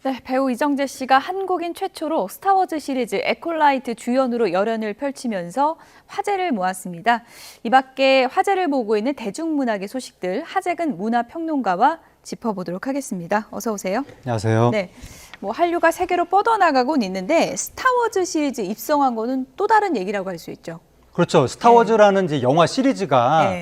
네, 배우 이정재 씨가 한국인 최초로 스타워즈 시리즈 에콜라이트 주연으로 열연을 펼치면서 화제를 모았습니다. 이 밖에 화제를 모으고 있는 대중문학의 소식들, 하재근 문화평론가와 짚어보도록 하겠습니다. 어서 오세요. 안녕하세요. 네, 한류가 세계로 뻗어나가곤 있는데 스타워즈 시리즈 입성한 거는 또 다른 얘기라고 할 수 있죠. 그렇죠. 스타워즈라는 이제 영화 시리즈가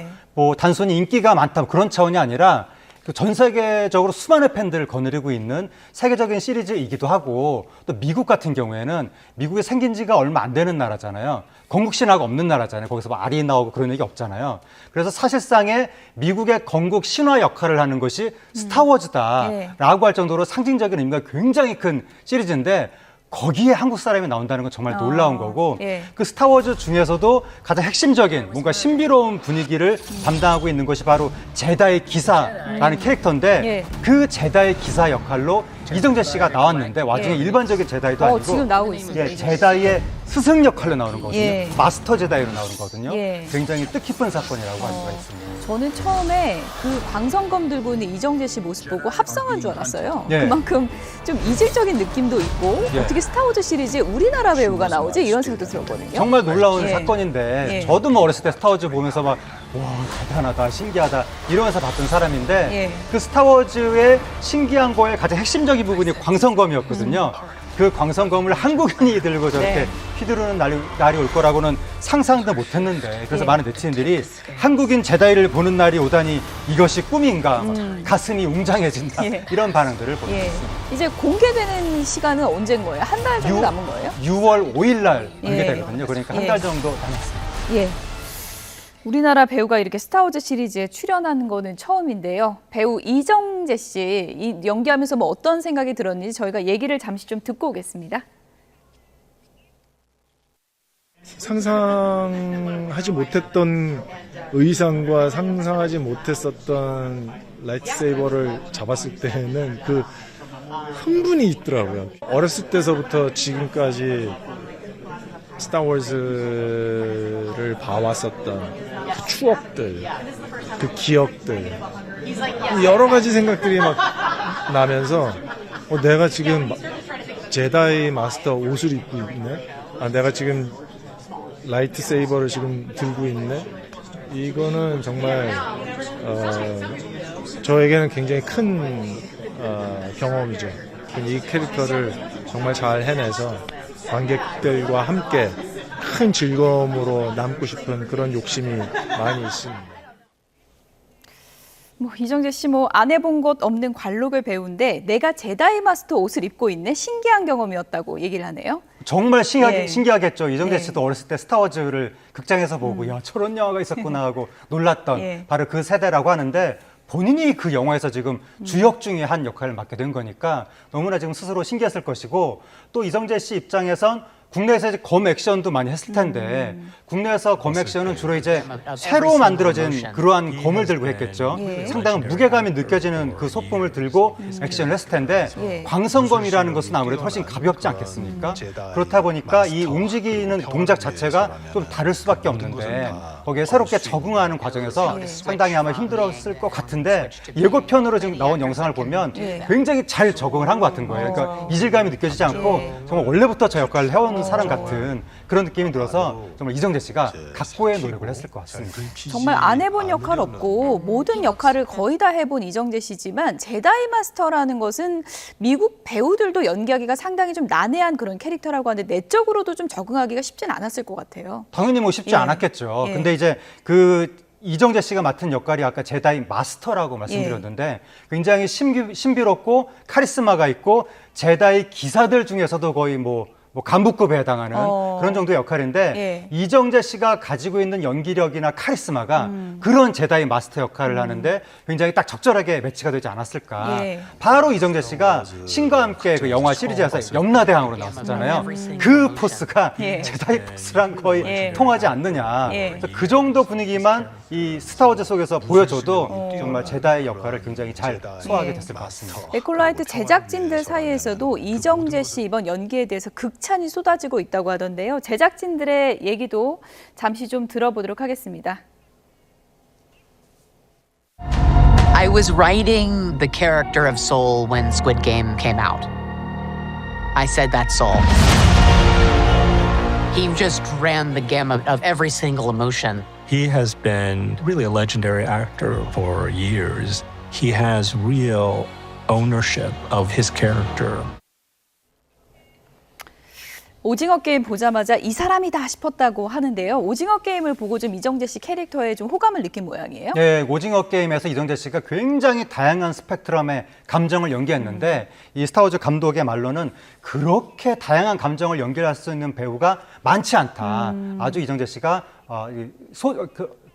단순히 인기가 많다 그런 차원이 아니라 전 세계적으로 수많은 팬들을 거느리고 있는 세계적인 시리즈이기도 하고, 또 미국 같은 경우에는 미국에 생긴 지가 얼마 안 되는 나라잖아요. 건국 신화가 없는 나라잖아요. 거기서 알이 나오고 그런 얘기 없잖아요. 그래서 사실상의 미국의 건국 신화 역할을 하는 것이 스타워즈다라고 할 정도로 상징적인 의미가 굉장히 큰 시리즈인데, 거기에 한국 사람이 나온다는 건 정말 놀라운 거고, 그 스타워즈 중에서도 가장 핵심적인 뭔가 신비로운 분위기를 담당하고 있는 것이 바로 제다의 기사라는 캐릭터인데, 그 제다의 기사 역할로 이정재 씨가 나왔는데, 와중에 일반적인 제다이도 아니고 지금 나오고 있습니다. 제다이의 스승 역할로 나오는 거거든요. 마스터 제다이로 나오는 거거든요. 굉장히 뜻깊은 사건이라고 할 수가 있습니다. 저는 처음에 그 광선검 들고 있는 이정재 씨 모습 보고 합성한 줄 알았어요. 그만큼 좀 이질적인 느낌도 있고 어떻게 스타워즈 시리즈에 우리나라 배우가 나오지? 이런 생각도 들었거든요. 정말 놀라운 사건인데 저도 어렸을 때 스타워즈 보면서 막 와, 대단하다, 신기하다 이러면서 봤던 사람인데 그 스타워즈의 신기한 거에 가장 핵심적인 부분이 광선검이었거든요. 그 광선검을 한국인이 들고 저렇게 휘두르는 날이 올 거라고는 상상도 못했는데, 그래서 많은 네티즌들이 한국인 제다이를 보는 날이 오다니 이것이 꿈인가, 가슴이 웅장해진다, 이런 반응들을 보냈습니다. 이제 공개되는 시간은 언제인 거예요? 한 달 정도 남은 거예요? 6월 5일 날 공개되거든요. 그러니까 한 달 정도 남았습니다. 우리나라 배우가 이렇게 스타워즈 시리즈에 출연하는 거는 처음인데요. 배우 이정재 씨 연기하면서 어떤 생각이 들었는지 저희가 얘기를 잠시 좀 듣고 오겠습니다. 상상하지 못했던 의상과 상상하지 못했었던 라이트세이버를 잡았을 때는 그 흥분이 있더라고요. 어렸을 때서부터 지금까지 스타워즈를 봐왔었던 그 추억들, 그 기억들, 여러 가지 생각들이 막 나면서 내가 지금 제다이 마스터 옷을 입고 있네? 내가 지금 라이트 세이버를 지금 들고 있네? 이거는 정말 저에게는 굉장히 큰 경험이죠. 이 캐릭터를 정말 잘 해내서 관객들과 함께 큰 즐거움으로 남고 싶은 그런 욕심이 많이 있습니다. 이정재 씨 안 해본 것 없는 관록을 배우는데 내가 제다이 마스터 옷을 입고 있네? 신기한 경험이었다고 얘기를 하네요. 정말 신기하겠죠. 이정재 씨도 어렸을 때 스타워즈를 극장에서 보고 야, 저런 영화가 있었구나 하고 놀랐던 바로 그 세대라고 하는데, 본인이 그 영화에서 지금 주역 중에 한 역할을 맡게 된 거니까 너무나 지금 스스로 신기했을 것이고, 또 이정재 씨 입장에선 국내에서 이제 검 액션도 많이 했을 텐데, 국내에서 검 액션은 주로 이제 새로 만들어진 그러한 검을 들고 했겠죠. 상당한 무게감이 느껴지는 그 소품을 들고 액션을 했을 텐데, 광선검이라는 것은 아무래도 훨씬 가볍지 않겠습니까? 그렇다 보니까 이 움직이는 동작 자체가 좀 다를 수밖에 없는데, 거기에 새롭게 적응하는 과정에서 상당히 아마 힘들었을 것 같은데, 예고편으로 지금 나온 영상을 보면 굉장히 잘 적응을 한 것 같은 거예요. 그러니까 이질감이 느껴지지 않고 정말 원래부터 저 역할을 해온 사람 같은 그런 느낌이 들어서 정말 이정재 씨가 각고의 노력을 했을 것 같습니다. 정말 안 해본 역할 없고 모든 역할을 거의 다 해본 이정재 씨지만 제다이 마스터라는 것은 미국 배우들도 연기하기가 상당히 좀 난해한 그런 캐릭터라고 하는데, 내적으로도 좀 적응하기가 쉽진 않았을 것 같아요. 당연히 쉽지 않았겠죠. 근데 이제 이정재 씨가 맡은 역할이 아까 제다이 마스터라고 말씀드렸는데, 굉장히 신비롭고 카리스마가 있고 제다이 기사들 중에서도 거의 간부급에 해당하는 그런 정도의 역할인데, 이정재 씨가 가지고 있는 연기력이나 카리스마가 그런 제다이 마스터 역할을 하는데 굉장히 딱 적절하게 매치가 되지 않았을까. 바로 이정재 씨가 신과 함께 그 영화 시리즈에서 염라대왕으로 나왔었잖아요. 그 포스가 제다이 포스랑 거의 통하지 않느냐. 그래서 그 정도 분위기만 이 스타워즈 속에서 보여줘도 정말 제다이 역할을 굉장히 잘 소화하게 됐을 것 같습니다. 에콜라이트 제작진들 사이에서도 이정재 씨 이번 연기에 대해서 극찬이 쏟아지고 있다고 하던데요. 제작진들의 얘기도 잠시 좀 들어보도록 하겠습니다. I was writing the character of Soul when Squid Game came out. I said, that's all. He just ran the gamut of every single emotion. He has been really a legendary actor for years. He has real ownership of his character. 오징어 게임 보자마자 이 사람이다 싶었다고 하는데요. 오징어 게임을 보고 좀 이정재 씨 캐릭터에 좀 호감을 느낀 모양이에요. 네, 오징어 게임에서 이정재 씨가 굉장히 다양한 스펙트럼의 감정을 연기했는데 이 스타워즈 감독의 말로는 그렇게 다양한 감정을 연기할 수 있는 배우가 많지 않다. 아주 이정재 씨가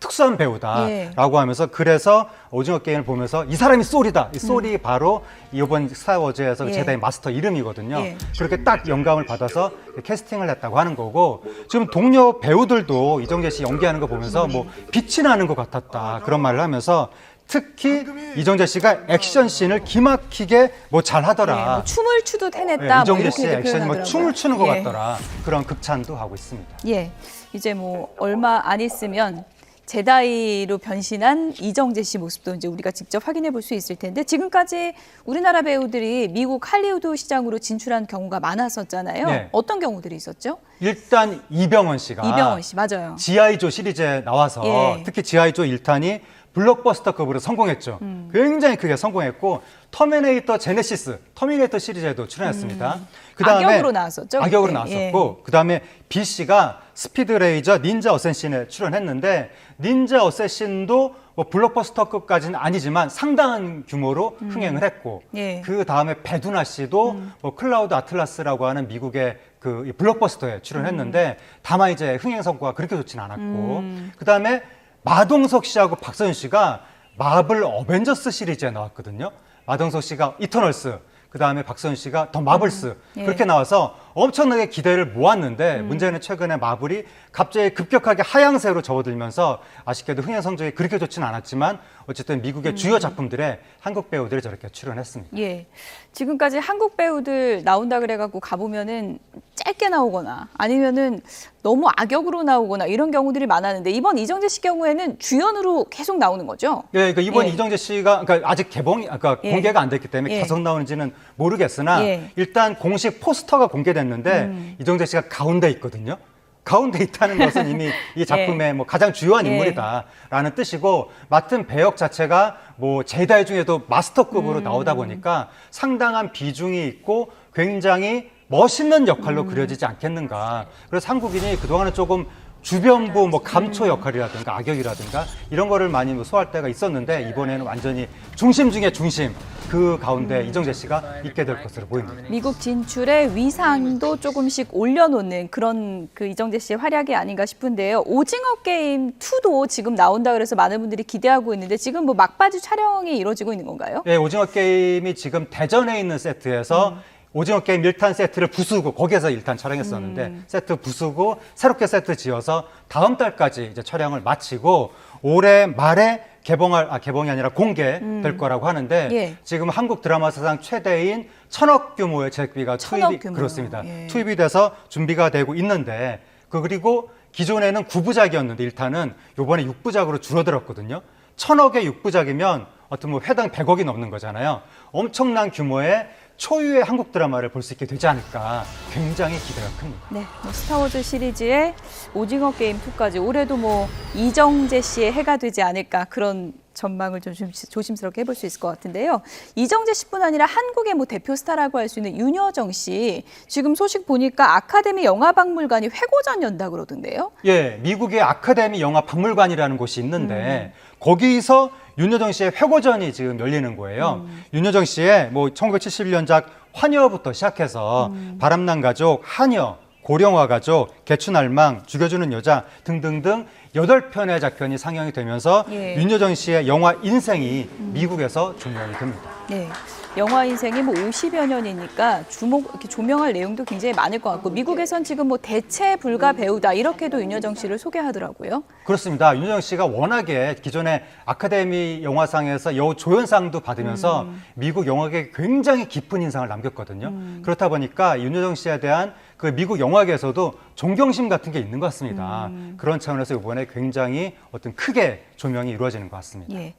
특수한 배우다라고 하면서 그래서 오징어 게임을 보면서 이 사람이 쏠이다. 이 쏠이 바로 이번 스타워즈에서 제다의 마스터 이름이거든요. 그렇게 딱 영감을 받아서 캐스팅을 했다고 하는 거고 지금 동료 배우들도 이정재 씨 연기하는 거 보면서 뭐 빛이 나는 것 같았다. 그런 말을 하면서 특히 이정재 씨가 액션 씬을 기막히게 뭐 잘하더라. 뭐 춤을 추도 해냈다. 이정재 뭐 씨의 액션이 뭐 춤을 추는 것 예. 같더라. 그런 극찬도 하고 있습니다. 예, 이제 뭐 얼마 안 있으면 제다이로 변신한 이정재 씨 모습도 이제 우리가 직접 확인해 볼 수 있을 텐데 지금까지 우리나라 배우들이 미국 할리우드 시장으로 진출한 경우가 많았었잖아요. 네. 어떤 경우들이 있었죠? 일단 이병헌 씨가 이병헌 씨 맞아요. G.I. 조 시리즈에 나와서 예. 특히 G.I. 조 1탄이 블록버스터급으로 성공했죠. 굉장히 크게 성공했고 터미네이터 제네시스, 터미네이터 시리즈에도 출연했습니다. 그다음에 악역으로 나왔었죠. 악역으로 그때. 나왔었고 그다음에 B 씨가 스피드 레이저 닌자 어쌔신에 출연했는데 닌자 어쌔신도 뭐 블록버스터급까지는 아니지만 상당한 규모로 흥행을 했고 예. 그 다음에 배두나 씨도 뭐 클라우드 아틀라스라고 하는 미국의 그 블록버스터에 출연했는데 다만 이제 흥행 성과가 그렇게 좋지는 않았고 그 다음에 마동석 씨하고 박서윤 씨가 마블 어벤져스 시리즈에 나왔거든요. 마동석 씨가 이터널스, 그 다음에 박서윤 씨가 더 마블스 그렇게 나와서 엄청나게 기대를 모았는데 문제는 최근에 마블이 갑자기 급격하게 하향세로 접어들면서 아쉽게도 흥행 성적이 그렇게 좋지는 않았지만 어쨌든 미국의 주요 작품들에 한국 배우들이 저렇게 출연했습니다. 예, 지금까지 한국 배우들 나온다 그래갖고 가보면은 짧게 나오거나 아니면은 너무 악역으로 나오거나 이런 경우들이 많았는데 이번 이정재 씨 경우에는 주연으로 계속 나오는 거죠? 예, 그러니까 이번 예. 이정재 씨가 그러니까 아직 예. 공개가 안 됐기 때문에 예. 계속 나오는지는 모르겠으나 예. 일단 공식 포스터가 공개됐는데 이정재 씨가 가운데 있거든요. 가운데 있다는 것은 이미 이 작품의 뭐 가장 주요한 예. 인물이다라는 뜻이고 맡은 배역 자체가 뭐 제다이 중에도 마스터급으로 나오다 보니까 상당한 비중이 있고 굉장히 멋있는 역할로 그려지지 않겠는가. 그래서 한국인이 그동안은 조금 주변부 뭐 감초 역할이라든가 악역이라든가 이런 거를 많이 소화할 때가 있었는데 이번에는 완전히 중심 중에 중심 그 가운데 이정재 씨가 있게 될 것으로 보입니다. 미국 진출의 위상도 조금씩 올려놓는 그런 그 이정재 씨의 활약이 아닌가 싶은데요. 오징어 게임 2도 지금 나온다 그래서 많은 분들이 기대하고 있는데 지금 뭐 막바지 촬영이 이루어지고 있는 건가요? 예, 오징어 게임이 지금 대전에 있는 세트에서 오징어 게임 1탄 세트를 부수고 거기에서 1탄 촬영했었는데 세트 부수고 새롭게 세트 지어서 다음 달까지 이제 촬영을 마치고 올해 말에 개봉이 아니라 공개될 거라고 하는데 예. 지금 한국 드라마 사상 최대인 1,000억 규모의 제작비가 그렇습니다. 예. 투입이 돼서 준비가 되고 있는데 그리고 기존에는 9부작이었는데 1탄은 이번에 6부작으로 줄어들었거든요. 1,000억의 6부작이면 어떤 뭐 회당 100억이 넘는 거잖아요. 엄청난 규모의 초유의 한국 드라마를 볼 수 있게 되지 않을까 굉장히 기대가 큽니다. 네, 뭐 스타워즈 시리즈의 오징어 게임 2까지 올해도 뭐 이정재 씨의 해가 되지 않을까 그런 전망을 좀 조심스럽게 해볼 수 있을 것 같은데요. 이정재 씨뿐 아니라 한국의 뭐 대표 스타라고 할 수 있는 윤여정 씨 지금 소식 보니까 아카데미 영화박물관이 회고전 연다 그러던데요. 예, 미국의 아카데미 영화박물관이라는 곳이 있는데 거기서 윤여정 씨의 회고전이 지금 열리는 거예요. 윤여정 씨의 뭐 1971년작 환여부터 시작해서 바람난 가족, 한여, 고령화 가족, 개춘알망, 죽여주는 여자 등등등 8편의 작품이 상영이 되면서 예. 윤여정 씨의 영화 인생이 미국에서 조명이 됩니다. 네. 영화 인생이 뭐 50여 년이니까 이렇게 조명할 내용도 굉장히 많을 것 같고 미국에선 지금 뭐 대체 불가 배우다 이렇게도 윤여정 씨를 소개하더라고요. 그렇습니다. 윤여정 씨가 워낙에 기존에 아카데미 영화상에서 여우조연상도 받으면서 미국 영화계에 굉장히 깊은 인상을 남겼거든요. 그렇다 보니까 윤여정 씨에 대한 그 미국 영화계에서도 존경심 같은 게 있는 것 같습니다. 그런 차원에서 이번에 굉장히 어떤 크게 조명이 이루어지는 것 같습니다. 예.